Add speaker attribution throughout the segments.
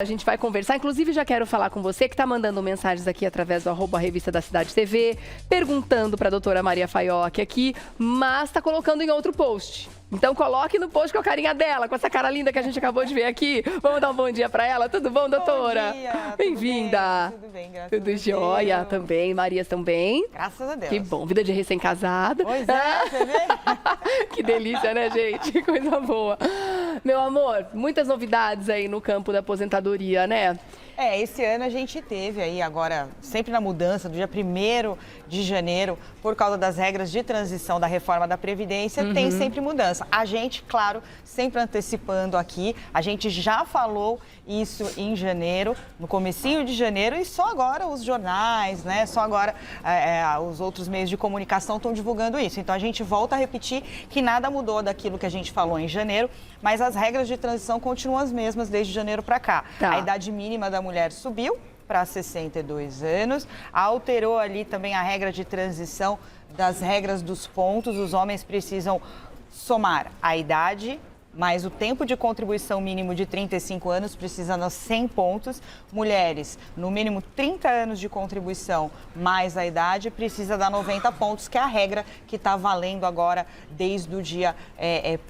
Speaker 1: A gente vai conversar, inclusive já quero falar com você que está mandando mensagens aqui através do @Revista da Cidade TV, perguntando para a doutora Maria Faiocchi aqui, mas está colocando em outro post. Então coloque no post com a carinha dela, com essa cara linda que a gente acabou de ver aqui. Vamos dar um bom dia para ela. Tudo bom, doutora?
Speaker 2: Bom dia.
Speaker 1: Bem-vinda.
Speaker 2: Tudo bem, graças
Speaker 1: Tudo jóia também. Marias também.
Speaker 2: Graças a Deus.
Speaker 1: Que bom. Vida de recém-casada.
Speaker 2: Pois é, você vê?
Speaker 1: Que delícia, né, gente? Que coisa boa. Meu amor, muitas novidades aí no campo da aposentadoria, né?
Speaker 2: Esse ano a gente teve aí agora, sempre na mudança, do dia 1º de janeiro, por causa das regras de transição da reforma da Previdência, tem sempre mudança. A gente, claro, sempre antecipando aqui, a gente já falou isso em janeiro, no comecinho de janeiro, e só agora os jornais, né, só agora os outros meios de comunicação estão divulgando isso. Então a gente volta a repetir que nada mudou daquilo que a gente falou em janeiro, mas as regras de transição continuam as mesmas desde janeiro para cá.
Speaker 1: Tá.
Speaker 2: A idade mínima da mulher subiu para 62 anos, alterou ali também a regra de transição das regras dos pontos. Os homens precisam somar a idade mais o tempo de contribuição mínimo de 35 anos, precisa nos 100 pontos. Mulheres, no mínimo 30 anos de contribuição mais a idade, precisa dar 90 pontos, que é a regra que está valendo agora desde o dia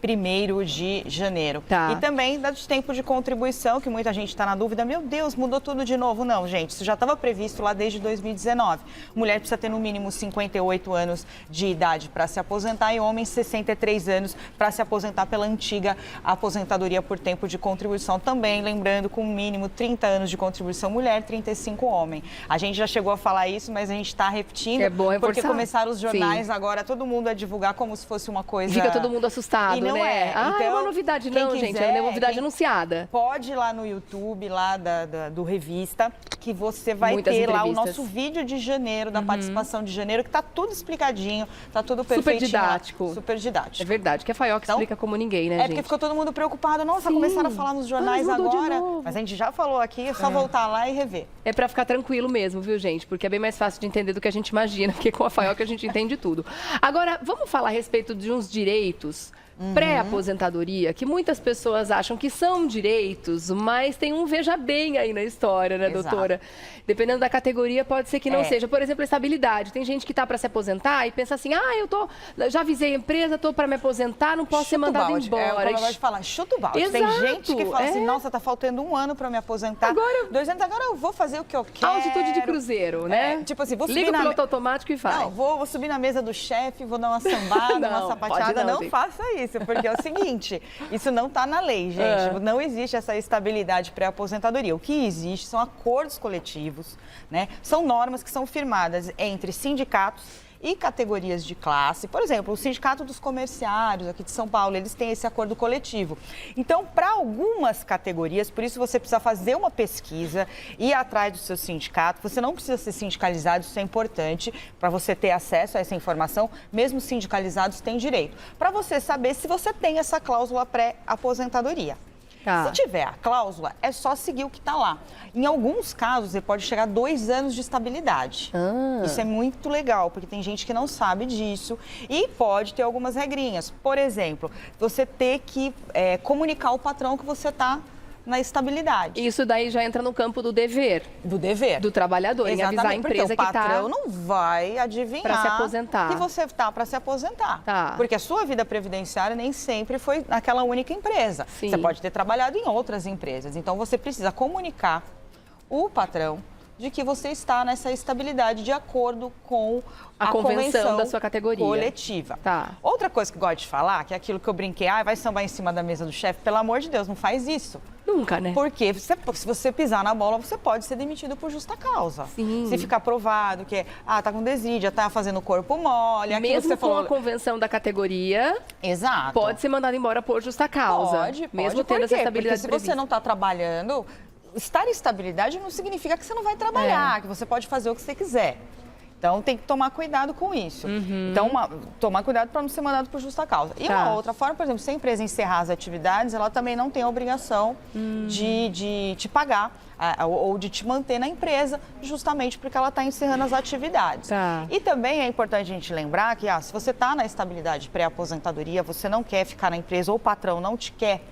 Speaker 2: 1º de janeiro.
Speaker 1: Tá.
Speaker 2: E também do tempo de contribuição, que muita gente está na dúvida, meu Deus, mudou tudo de novo. Não, gente, isso já estava previsto lá desde 2019. Mulher precisa ter no mínimo 58 anos de idade para se aposentar e homem 63 anos para se aposentar pela antiga aposentadoria por tempo de contribuição também, lembrando com mínimo 30 anos de contribuição mulher, 35 homem. A gente já chegou a falar isso, mas a gente está repetindo,
Speaker 1: é bom reforçar.
Speaker 2: Porque começaram os jornais
Speaker 1: Sim.
Speaker 2: agora, todo mundo a divulgar como se fosse uma coisa...
Speaker 1: Fica todo mundo assustado,
Speaker 2: e não
Speaker 1: né?
Speaker 2: Então,
Speaker 1: é uma novidade não,
Speaker 2: quiser,
Speaker 1: gente, é uma novidade anunciada.
Speaker 2: Pode ir lá no YouTube, lá do Revista, que você vai
Speaker 1: Muitas
Speaker 2: ter lá o
Speaker 1: entrevistas.
Speaker 2: nosso vídeo de janeiro, da participação de janeiro, que está tudo explicadinho, está tudo perfeitinho.
Speaker 1: Super didático.
Speaker 2: Super didático.
Speaker 1: É verdade, que a Faiocchi
Speaker 2: Então,
Speaker 1: explica como ninguém, né,
Speaker 2: É
Speaker 1: gente?
Speaker 2: porque ficou todo mundo preocupado. Nossa,
Speaker 1: Sim.
Speaker 2: começaram a falar nos jornais
Speaker 1: mudou de
Speaker 2: agora,
Speaker 1: novo.
Speaker 2: mas a gente já falou aqui, é só voltar lá e rever.
Speaker 1: É pra ficar tranquilo mesmo, viu, gente? Porque é bem mais fácil de entender do que a gente imagina, porque com a Faiocchi a gente entende tudo. Agora, vamos falar a respeito de uns direitos pré-aposentadoria, que muitas pessoas acham que são direitos, mas tem um veja bem aí na história, né,
Speaker 2: Exato.
Speaker 1: doutora? Dependendo da categoria, pode ser que não seja. Por exemplo, estabilidade. Tem gente que tá para se aposentar e pensa assim, já avisei a empresa, tô para me aposentar, não posso ser mandado embora.
Speaker 2: É o que eu gosto de falar, chuta o balde. Tem
Speaker 1: Exato,
Speaker 2: gente que fala assim, nossa, tá faltando 1 ano para me aposentar.
Speaker 1: Agora-
Speaker 2: 2 anos, agora eu vou fazer o que eu quero.
Speaker 1: Altitude de cruzeiro, né?
Speaker 2: Tipo assim, vou subir
Speaker 1: Liga o
Speaker 2: na...
Speaker 1: piloto automático e vai.
Speaker 2: Não, vou subir na mesa do chefe, vou dar uma sambada,
Speaker 1: Não,
Speaker 2: uma sapateada.
Speaker 1: pode não,
Speaker 2: Não
Speaker 1: gente.
Speaker 2: faça isso, porque é o seguinte, isso não está na lei, gente. Não existe essa estabilidade pré-aposentadoria. O que existe são acordos coletivos, né? São normas que são firmadas entre sindicatos e categorias de classe. Por exemplo, o Sindicato dos Comerciários aqui de São Paulo, eles têm esse acordo coletivo. Então, para algumas categorias, por isso você precisa fazer uma pesquisa, ir atrás do seu sindicato. Você não precisa ser sindicalizado, isso é importante para você ter acesso a essa informação. Mesmo sindicalizados têm direito. Para você saber se você tem essa cláusula pré-aposentadoria.
Speaker 1: Tá.
Speaker 2: Se tiver a cláusula, é só seguir o que está lá. Em alguns casos, você pode chegar a 2 anos de estabilidade. Isso é muito legal, porque tem gente que não sabe disso e pode ter algumas regrinhas. Por exemplo, você ter que comunicar ao patrão que você está na estabilidade.
Speaker 1: Isso daí já entra no campo do dever.
Speaker 2: Do dever.
Speaker 1: Do trabalhador, em avisar a empresa que
Speaker 2: porque o patrão
Speaker 1: está
Speaker 2: não vai adivinhar
Speaker 1: para se aposentar.
Speaker 2: que você está para se aposentar.
Speaker 1: Tá.
Speaker 2: Porque a sua vida previdenciária nem sempre foi naquela única empresa.
Speaker 1: Sim.
Speaker 2: Você pode ter trabalhado em outras empresas. Então, você precisa comunicar o patrão de que você está nessa estabilidade de acordo com
Speaker 1: a convenção da sua categoria
Speaker 2: coletiva.
Speaker 1: Tá.
Speaker 2: Outra coisa que eu gosto de falar, que é aquilo que eu brinquei, vai sambar em cima da mesa do chefe, pelo amor de Deus, não faz isso.
Speaker 1: Nunca, né?
Speaker 2: Porque se você pisar na bola, você pode ser demitido por justa causa.
Speaker 1: Sim.
Speaker 2: Se ficar provado que tá com desídia, tá fazendo corpo mole, aquilo
Speaker 1: Mesmo
Speaker 2: que você
Speaker 1: com
Speaker 2: falou...
Speaker 1: a convenção da categoria,
Speaker 2: Exato.
Speaker 1: pode ser mandado embora por justa causa.
Speaker 2: Pode.
Speaker 1: Mesmo
Speaker 2: Por
Speaker 1: tendo essa
Speaker 2: quê?
Speaker 1: estabilidade
Speaker 2: Porque se você não está trabalhando, estar em estabilidade não significa que você não vai trabalhar, que você pode fazer o que você quiser. Então, tem que tomar cuidado com isso. Então, tomar cuidado para não ser mandado por justa causa. E uma outra forma, por exemplo, se a empresa encerrar as atividades, ela também não tem a obrigação de te pagar ou de te manter na empresa, justamente porque ela está encerrando as atividades.
Speaker 1: Tá.
Speaker 2: E também é importante a gente lembrar que se você está na estabilidade pré-aposentadoria, você não quer ficar na empresa ou o patrão não te quer,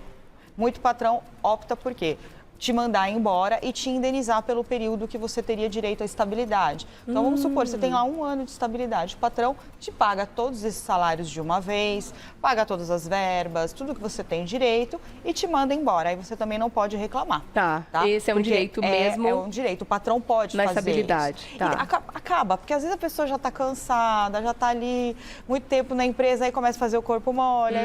Speaker 2: muito patrão opta por quê? te mandar embora e te indenizar pelo período que você teria direito à estabilidade. Então, vamos supor, você tem lá 1 ano de estabilidade, o patrão te paga todos esses salários de uma vez, paga todas as verbas, tudo que você tem direito e te manda embora. Aí você também não pode reclamar.
Speaker 1: Tá, esse é um
Speaker 2: Porque
Speaker 1: direito mesmo.
Speaker 2: É um direito, o patrão pode fazer
Speaker 1: estabilidade.
Speaker 2: isso.
Speaker 1: Tá.
Speaker 2: E acaba, porque às vezes a pessoa já está cansada, já está ali muito tempo na empresa, aí começa a fazer o corpo mole.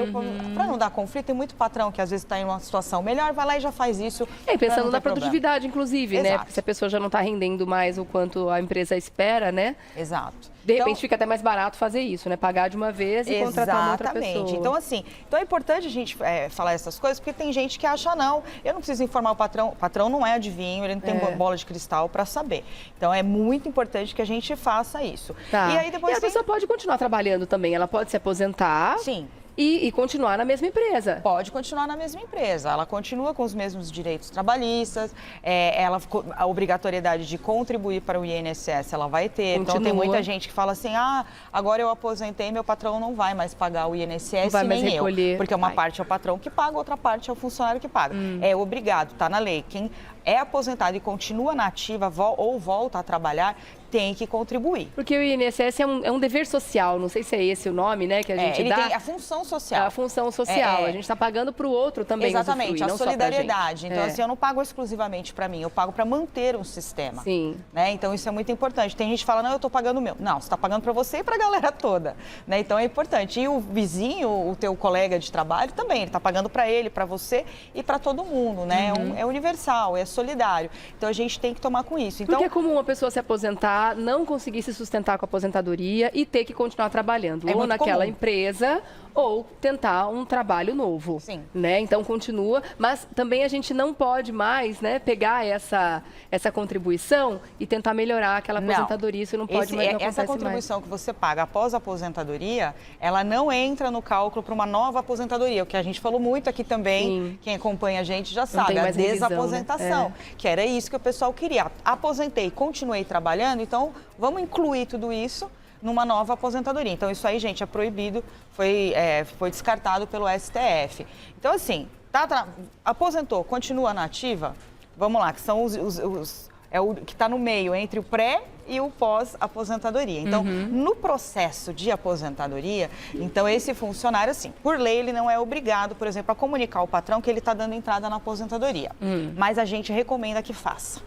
Speaker 2: Para não dar conflito, tem muito patrão que às vezes está em uma situação melhor, vai lá e já faz isso.
Speaker 1: Pensando na produtividade, inclusive, né? Porque se a pessoa já não está rendendo mais o quanto a empresa espera, né?
Speaker 2: Exato.
Speaker 1: De repente fica até mais barato fazer isso, né? Pagar de uma vez e contratar uma outra pessoa.
Speaker 2: Exatamente. Então é importante a gente falar essas coisas, porque tem gente que acha, não, eu não preciso informar o patrão. O patrão não é adivinho, ele não tem bola de cristal para saber. Então é muito importante que a gente faça isso.
Speaker 1: Tá.
Speaker 2: E aí depois
Speaker 1: a pessoa pode continuar trabalhando também, ela pode se aposentar.
Speaker 2: Sim.
Speaker 1: E continuar na mesma empresa.
Speaker 2: Pode continuar na mesma empresa. Ela continua com os mesmos direitos trabalhistas, a obrigatoriedade de contribuir para o INSS ela vai ter.
Speaker 1: Continua.
Speaker 2: Então tem muita gente que fala assim, agora eu aposentei, meu patrão não vai mais pagar o INSS
Speaker 1: não vai mais
Speaker 2: nem
Speaker 1: recolher.
Speaker 2: eu. Porque uma parte é o patrão que paga, outra parte é o funcionário que paga. É obrigado, está na lei. Quem é aposentado e continua na ativa ou volta a trabalhar, tem que contribuir.
Speaker 1: Porque o INSS é um dever social, não sei se é esse o nome, né, que a gente dá.
Speaker 2: Ele tem a função social.
Speaker 1: A função social, a gente está pagando para o outro também.
Speaker 2: Exatamente,
Speaker 1: usufruir,
Speaker 2: a
Speaker 1: não
Speaker 2: solidariedade.
Speaker 1: Só
Speaker 2: então, assim, eu não pago exclusivamente para mim, eu pago para manter um sistema.
Speaker 1: Sim.
Speaker 2: Né? Então, isso é muito importante. Tem gente que fala, não, eu estou pagando o meu. Não, você está pagando para você e para a galera toda. Né? Então, é importante. E o vizinho, o teu colega de trabalho também, ele está pagando para ele, para você e para todo mundo, né? É universal, é solidário. Então, a gente tem que tomar com isso. Então,
Speaker 1: porque é comum uma pessoa se aposentar, não conseguir se sustentar com a aposentadoria e ter que continuar trabalhando ou naquela empresa ou tentar um trabalho novo.
Speaker 2: Sim.
Speaker 1: Né? Então continua, mas também a gente não pode mais, né, pegar essa contribuição e tentar melhorar aquela aposentadoria, isso não pode mais, não acontece
Speaker 2: essa contribuição
Speaker 1: mais.
Speaker 2: Que você paga após a aposentadoria, ela não entra no cálculo para uma nova aposentadoria, o que a gente falou muito aqui também,
Speaker 1: Sim.
Speaker 2: Quem acompanha a gente já sabe, a
Speaker 1: revisão,
Speaker 2: desaposentação,
Speaker 1: né?
Speaker 2: Que era isso que o pessoal queria. Aposentei, continuei trabalhando, então vamos incluir tudo isso numa nova aposentadoria. Então, isso aí, gente, é proibido, foi descartado pelo STF. Então, assim, aposentou, continua na ativa, vamos lá, que são o que está no meio entre o pré e o pós-aposentadoria. Então, no processo de aposentadoria, então esse funcionário, assim, por lei, ele não é obrigado, por exemplo, a comunicar ao patrão que ele está dando entrada na aposentadoria. Mas a gente recomenda que faça,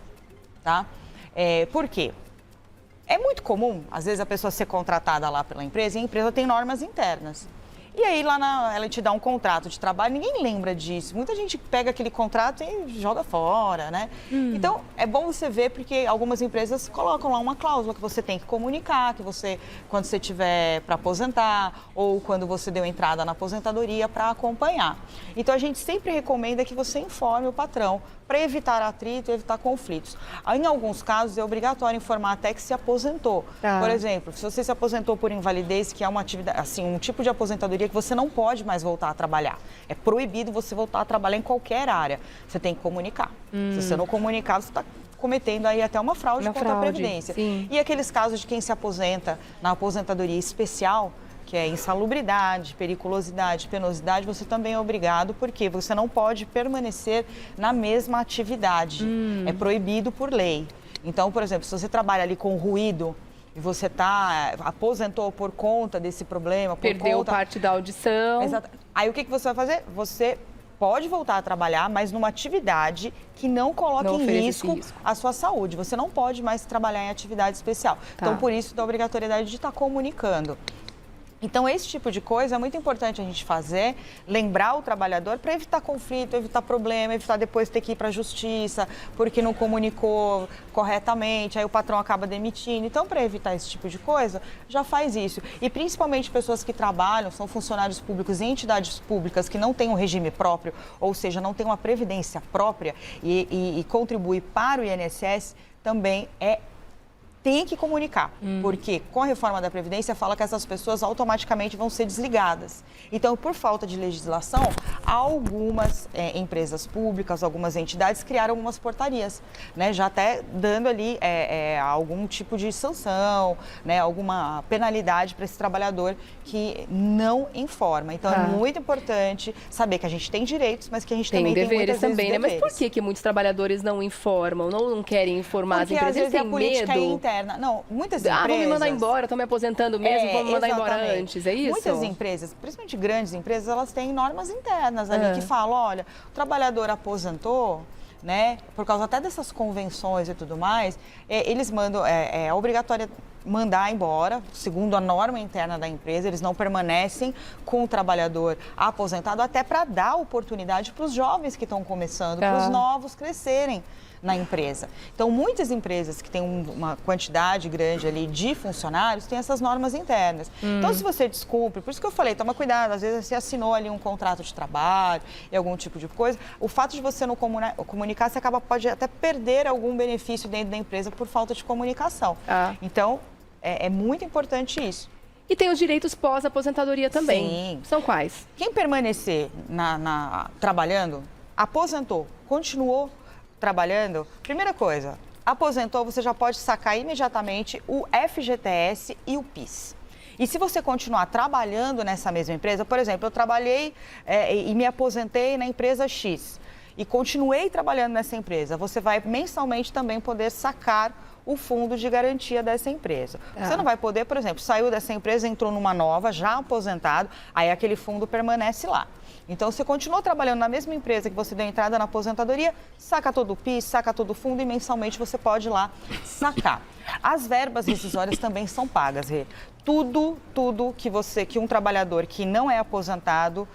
Speaker 2: tá? Por quê? É muito comum, às vezes, a pessoa ser contratada lá pela empresa e a empresa tem normas internas. E aí, ela te dá um contrato de trabalho, ninguém lembra disso. Muita gente pega aquele contrato e joga fora, né? Então, é bom você ver, porque algumas empresas colocam lá uma cláusula que você tem que comunicar, que você, quando você tiver para aposentar, ou quando você deu entrada na aposentadoria, para acompanhar. Então, a gente sempre recomenda que você informe o patrão, para evitar atrito e evitar conflitos. Em alguns casos, é obrigatório informar até que se aposentou. Por exemplo, se você se aposentou por invalidez, que é uma atividade, assim, um tipo de aposentadoria que você não pode mais voltar a trabalhar. É proibido você voltar a trabalhar em qualquer área. Você tem que comunicar. Se você não comunicar, você está cometendo aí até uma fraude contra a Previdência.
Speaker 1: Sim.
Speaker 2: E aqueles casos de quem se aposenta na aposentadoria especial, que é insalubridade, periculosidade, penosidade, você também é obrigado, porque você não pode permanecer na mesma atividade. É proibido por lei. Então, por exemplo, se você trabalha ali com ruído e você aposentou por conta desse problema,
Speaker 1: perdeu parte da audição.
Speaker 2: Exato. Aí o que você vai fazer? Você pode voltar a trabalhar, mas numa atividade que não coloque em risco a sua saúde. Você não pode mais trabalhar em atividade especial. Então, por isso, da obrigatoriedade de estar comunicando. Então, esse tipo de coisa é muito importante a gente fazer, lembrar o trabalhador para evitar conflito, evitar problema, evitar depois ter que ir para a justiça porque não comunicou corretamente, aí o patrão acaba demitindo. Então, para evitar esse tipo de coisa, já faz isso. E principalmente pessoas que trabalham, são funcionários públicos e entidades públicas que não têm um regime próprio, ou seja, não têm uma previdência própria e contribui para o INSS, também tem que comunicar, porque com a reforma da Previdência fala que essas pessoas automaticamente vão ser desligadas. Então, por falta de legislação, algumas empresas públicas, algumas entidades criaram algumas portarias, né? Já até dando ali algum tipo de sanção, né? Alguma penalidade para esse trabalhador que não informa. Então, é muito importante saber que a gente tem direitos, mas que a gente também tem muitas
Speaker 1: também,
Speaker 2: vezes
Speaker 1: né?
Speaker 2: deveres.
Speaker 1: Mas por que muitos trabalhadores não informam, não querem informar
Speaker 2: Porque
Speaker 1: as empresas?
Speaker 2: às vezes
Speaker 1: Eles
Speaker 2: a política é
Speaker 1: medo?
Speaker 2: interna. Não, muitas empresas...
Speaker 1: vão me mandar embora, estão me aposentando mesmo, vão me mandar embora
Speaker 2: exatamente.
Speaker 1: antes, é isso?
Speaker 2: Muitas empresas, principalmente grandes empresas, elas têm normas internas ali que falam, olha, o trabalhador aposentou, né, por causa até dessas convenções e tudo mais, eles mandam, é obrigatório mandar embora, segundo a norma interna da empresa, eles não permanecem com o trabalhador aposentado, até para dar oportunidade para os jovens que estão começando, para os novos crescerem na empresa. Então, muitas empresas que têm uma quantidade grande ali de funcionários têm essas normas internas. Então, se você descumpre, por isso que eu falei, toma cuidado, às vezes você assinou ali um contrato de trabalho e algum tipo de coisa, o fato de você não comunicar, você pode até perder algum benefício dentro da empresa por falta de comunicação. Então, é muito importante isso.
Speaker 1: E tem os direitos pós-aposentadoria também.
Speaker 2: Sim.
Speaker 1: São quais?
Speaker 2: Quem permanecer trabalhando, aposentou, continuou trabalhando, primeira coisa, aposentou, você já pode sacar imediatamente o FGTS e o PIS. E se você continuar trabalhando nessa mesma empresa, por exemplo, eu trabalhei e me aposentei na empresa X e continuei trabalhando nessa empresa, você vai mensalmente também poder sacar o fundo de garantia dessa empresa. Você não vai poder, por exemplo, saiu dessa empresa, entrou numa nova, já aposentado, aí aquele fundo permanece lá. Então, você continuou trabalhando na mesma empresa que você deu entrada na aposentadoria, saca todo o PIS, saca todo o fundo e mensalmente você pode ir lá sacar. As verbas rescisórias também são pagas, Rê. Tudo que um trabalhador que não é aposentado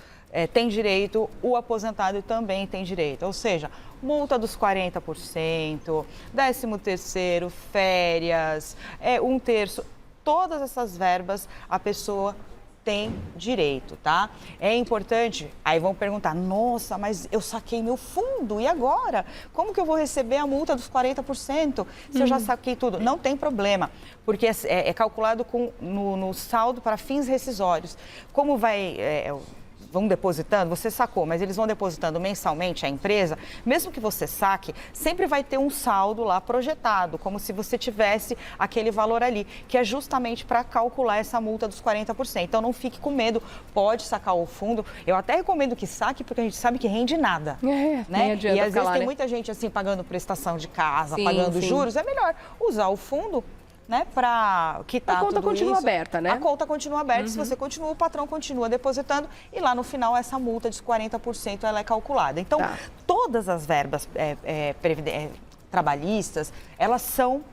Speaker 2: tem direito, o aposentado também tem direito. Ou seja, multa dos 40%, 13º, férias, 1/3, todas essas verbas a pessoa tem direito, tá? É importante, aí vão perguntar, nossa, mas eu saquei meu fundo, e agora? Como que eu vou receber a multa dos 40% se eu já saquei tudo? Não tem problema, porque é calculado no saldo para fins rescisórios. Como vão depositando, você sacou, mas eles vão depositando mensalmente a empresa, mesmo que você saque, sempre vai ter um saldo lá projetado, como se você tivesse aquele valor ali, que é justamente para calcular essa multa dos 40%. Então, não fique com medo, pode sacar o fundo. Eu até recomendo que saque, porque a gente sabe que rende nada. Né? E às vezes tem muita gente assim pagando prestação de casa, pagando juros, é melhor usar o fundo, né, para quitar tudo isso.
Speaker 1: A conta continua aberta, né?
Speaker 2: A conta continua aberta, se você continua, o patrão continua depositando e lá no final essa multa de 40% ela é calculada. Então, todas as verbas trabalhistas, elas são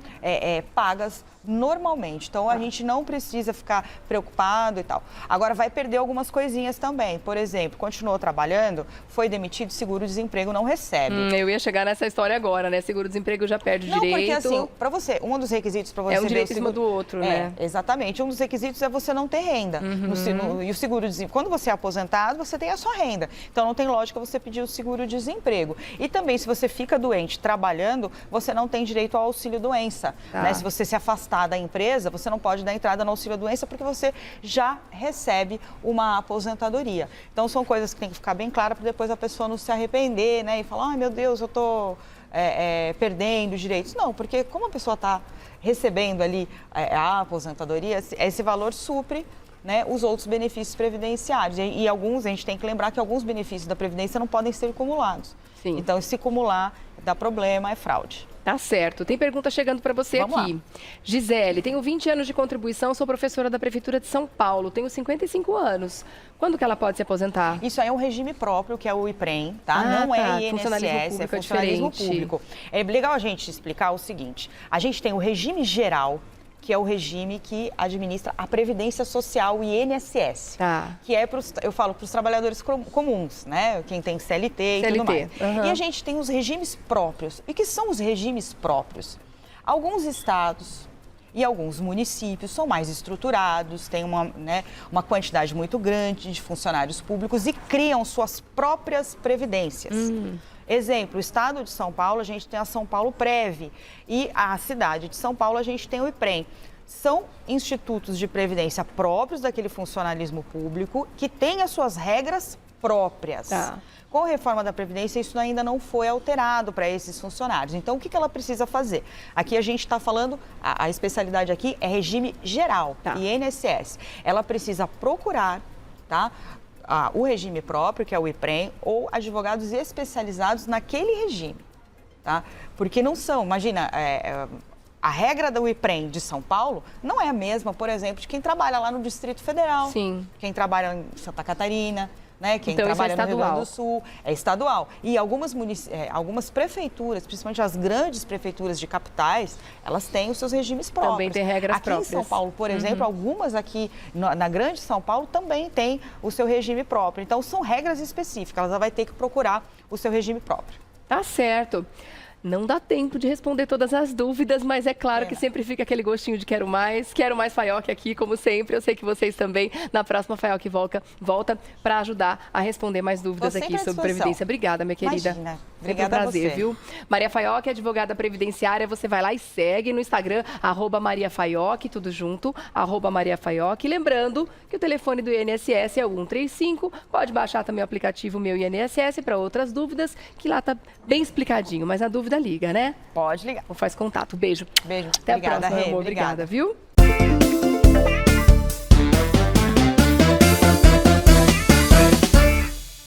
Speaker 2: pagas normalmente. Então, a gente não precisa ficar preocupado e tal. Agora, vai perder algumas coisinhas também. Por exemplo, continuou trabalhando, foi demitido, seguro-desemprego não recebe.
Speaker 1: Eu ia chegar nessa história agora, né? Seguro-desemprego já perde o direito.
Speaker 2: Não, porque assim, para você, um dos requisitos para você...
Speaker 1: É um direito em cima do outro, né?
Speaker 2: Exatamente. Um dos requisitos é você não ter renda. E o seguro-desemprego, quando você é aposentado, você tem a sua renda. Então, não tem lógica você pedir o seguro-desemprego. E também, se você fica doente trabalhando, você não tem direito ao auxílio-doença. Né? Se você se afastar da empresa, você não pode dar entrada no auxílio-doença porque você já recebe uma aposentadoria. Então, são coisas que tem que ficar bem claras para depois a pessoa não se arrepender, né? E falar, ai meu Deus, eu estou perdendo direitos. Não, porque como a pessoa está recebendo ali a aposentadoria, esse valor supre, né, os outros benefícios previdenciários. E alguns, a gente tem que lembrar que alguns benefícios da Previdência não podem ser acumulados.
Speaker 1: Sim.
Speaker 2: Então, se acumular, dá problema, é fraude.
Speaker 1: Tá certo. Tem pergunta chegando para você aqui. Lá. Gisele, tenho 20 anos de contribuição, sou professora da Prefeitura de São Paulo, tenho 55 anos. Quando que ela pode se aposentar?
Speaker 2: Isso aí é um regime próprio, que é o IPREM, tá? Não é INSS, é funcionalismo público. É legal a gente explicar o seguinte, a gente tem o regime geral, que é o regime que administra a Previdência Social, o INSS, que é, eu falo, para os trabalhadores comuns, né? Quem tem CLT e tudo mais. E a gente tem os regimes próprios. E que são os regimes próprios? Alguns estados e alguns municípios são mais estruturados, têm uma quantidade muito grande de funcionários públicos e criam suas próprias previdências. Exemplo, o estado de São Paulo, a gente tem a São Paulo Prev e a cidade de São Paulo, a gente tem o IPREM. São institutos de previdência próprios daquele funcionalismo público que têm as suas regras próprias.
Speaker 1: Tá.
Speaker 2: Com a reforma da Previdência, isso ainda não foi alterado para esses funcionários. Então, o que ela precisa fazer? Aqui a gente está falando, a especialidade aqui é regime geral,
Speaker 1: Tá.
Speaker 2: INSS. Ela precisa procurar, tá? O regime próprio, que é o IPREM, ou advogados especializados naquele regime, tá? Porque não são, imagina, a regra do IPREM de São Paulo não é a mesma, por exemplo, de quem trabalha lá no Distrito Federal,
Speaker 1: Sim.
Speaker 2: quem trabalha em Santa Catarina, né? Quem
Speaker 1: Então, isso é
Speaker 2: trabalha no Rio Grande do
Speaker 1: estadual.
Speaker 2: Sul, é estadual. E algumas prefeituras, principalmente as grandes prefeituras de capitais, elas têm os seus regimes próprios.
Speaker 1: Também tem regras
Speaker 2: aqui
Speaker 1: próprias.
Speaker 2: em São Paulo, por exemplo, algumas aqui na grande São Paulo também têm o seu regime próprio. Então, são regras específicas, ela vai ter que procurar o seu regime próprio.
Speaker 1: Tá certo. Não dá tempo de responder todas as dúvidas, mas é claro que sempre fica aquele gostinho de quero mais FAIOC aqui, como sempre. Eu sei que vocês também, na próxima FAIOC volta para ajudar a responder mais dúvidas
Speaker 2: Tô
Speaker 1: aqui
Speaker 2: sempre à
Speaker 1: sobre
Speaker 2: disposição.
Speaker 1: Previdência. Obrigada, minha querida.
Speaker 2: Imagina.
Speaker 1: Sempre
Speaker 2: Obrigada
Speaker 1: um prazer,
Speaker 2: a você.
Speaker 1: viu? Maria FAIOC, advogada previdenciária, você vai lá e segue no Instagram, @MariaFAIOC, tudo junto, @MariaFAIOC. Lembrando que o telefone do INSS é o 135, pode baixar também o aplicativo Meu INSS para outras dúvidas, que lá tá bem explicadinho, mas a dúvida liga, né?
Speaker 2: Pode ligar.
Speaker 1: Ou faz contato. Beijo.
Speaker 2: Beijo.
Speaker 1: Até
Speaker 2: Obrigada,
Speaker 1: a próxima,
Speaker 2: Rê.
Speaker 1: amor.
Speaker 2: Obrigada.
Speaker 1: Obrigada, viu?